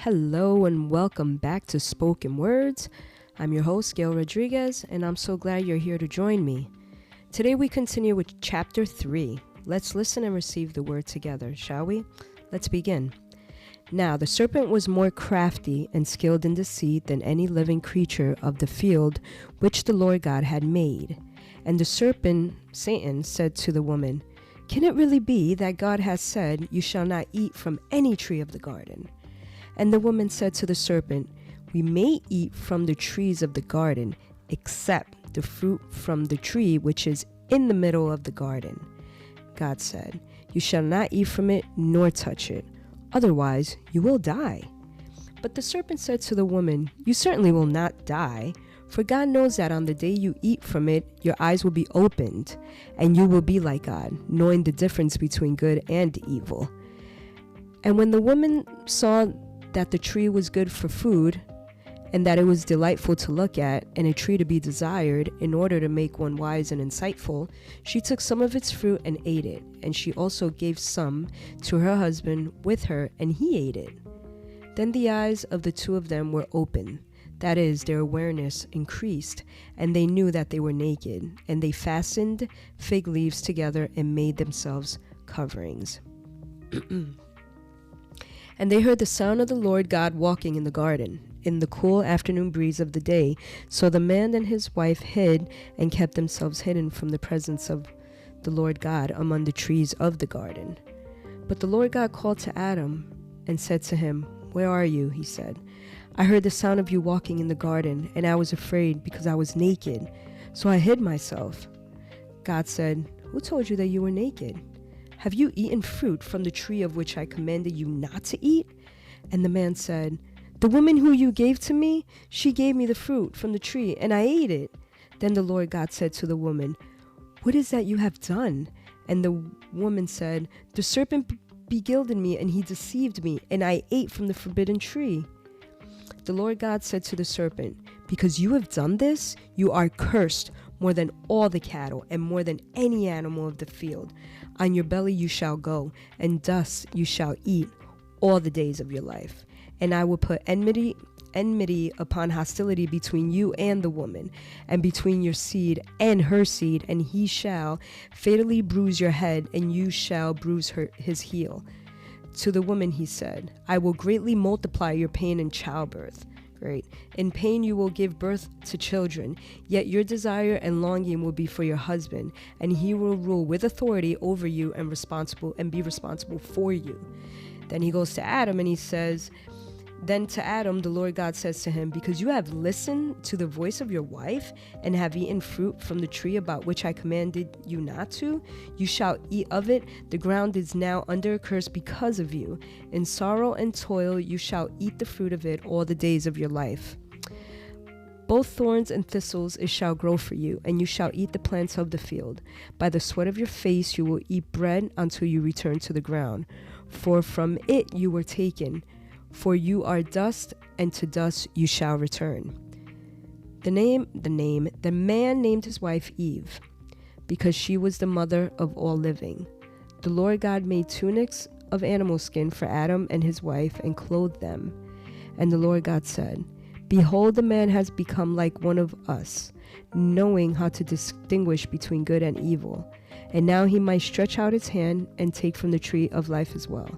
Hello and welcome back to Spoken Words. I'm your host, Gail Rodriguez, and I'm so glad you're here to join me. Today we continue with Chapter 3. Let's listen and receive the word together, shall we? Let's begin. Now the serpent was more crafty and skilled in deceit than any living creature of the field which the Lord God had made. And the serpent, Satan, said to the woman, "Can it really be that God has said, 'You shall not eat from any tree of the garden'?" And the woman said to the serpent, "We may eat from the trees of the garden, except the fruit from the tree which is in the middle of the garden." God said, "You shall not eat from it, nor touch it, otherwise you will die." But the serpent said to the woman, "You certainly will not die, for God knows that on the day you eat from it, your eyes will be opened, and you will be like God, knowing the difference between good and evil." And when the woman saw that the tree was good for food, and that it was delightful to look at, and a tree to be desired in order to make one wise and insightful, she took some of its fruit and ate it, and she also gave some to her husband with her, and he ate it. Then the eyes of the two of them were open, that is, their awareness increased, and they knew that they were naked, and they fastened fig leaves together and made themselves coverings. And they heard the sound of the Lord God walking in the garden in the cool afternoon breeze of the day. So the man and his wife hid and kept themselves hidden from the presence of the Lord God among the trees of the garden. But the Lord God called to Adam and said to him, "Where are you?" he said. "I heard the sound of you walking in the garden, and I was afraid because I was naked, so I hid myself." God said, "Who told you that you were naked? Have you eaten fruit from the tree of which I commanded you not to eat?" And the man said, "The woman who you gave to me, she gave me the fruit from the tree, and I ate it." Then the Lord God said to the woman, "What is that you have done?" And the woman said, "The serpent beguiled me, and he deceived me, and I ate from the forbidden tree." The Lord God said to the serpent, "Because you have done this, you are cursed more than all the cattle and more than any animal of the field. On your belly you shall go, and dust you shall eat all the days of your life. And I will put enmity upon hostility between you and the woman, and between your seed and her seed, and he shall fatally bruise your head, and you shall bruise his heel." To the woman he said, "I will greatly multiply your pain in childbirth." Great. "In pain you will give birth to children, yet your desire and longing will be for your husband, and he will rule with authority over you and be responsible for you." Then he goes to Adam and he says, "Then to Adam the Lord God says to him, because you have listened to the voice of your wife and have eaten fruit from the tree about which I commanded you not to, you shall eat of it. The ground is now under a curse because of you. In sorrow and toil you shall eat the fruit of it all the days of your life. Both thorns and thistles it shall grow for you, and you shall eat the plants of the field. By the sweat of your face you will eat bread until you return to the ground. For from it you were taken. For you are dust, and to dust you shall return." The man named his wife Eve, because she was the mother of all living. The Lord God made tunics of animal skin for Adam and his wife and clothed them. And the Lord God said, "Behold, the man has become like one of us, knowing how to distinguish between good and evil. And now he might stretch out his hand and take from the tree of life as well,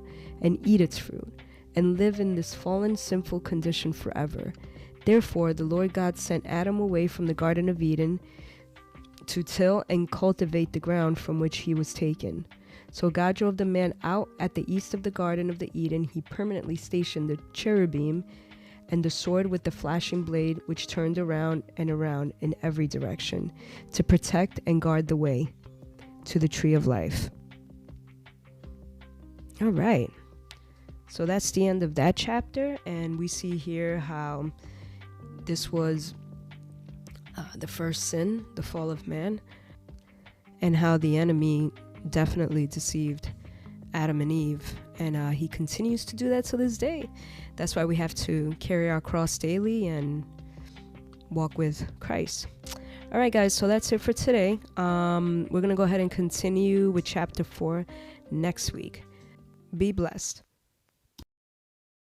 and eat its fruit, and live in this fallen, sinful condition forever." Therefore the Lord God sent Adam away from the Garden of Eden to till and cultivate the ground from which he was taken. So God drove the man out at the east of the Garden of the Eden. He permanently stationed the cherubim and the sword with the flashing blade, which turned around and around in every direction, to protect and guard the way to the tree of life. All right. So that's the end of that chapter, and we see here how this was the first sin, the fall of man, and how the enemy definitely deceived Adam and Eve, and he continues to do that to this day. That's why we have to carry our cross daily and walk with Christ. All right, guys, so that's it for today. We're going to go ahead and continue with chapter 4 next week. Be blessed.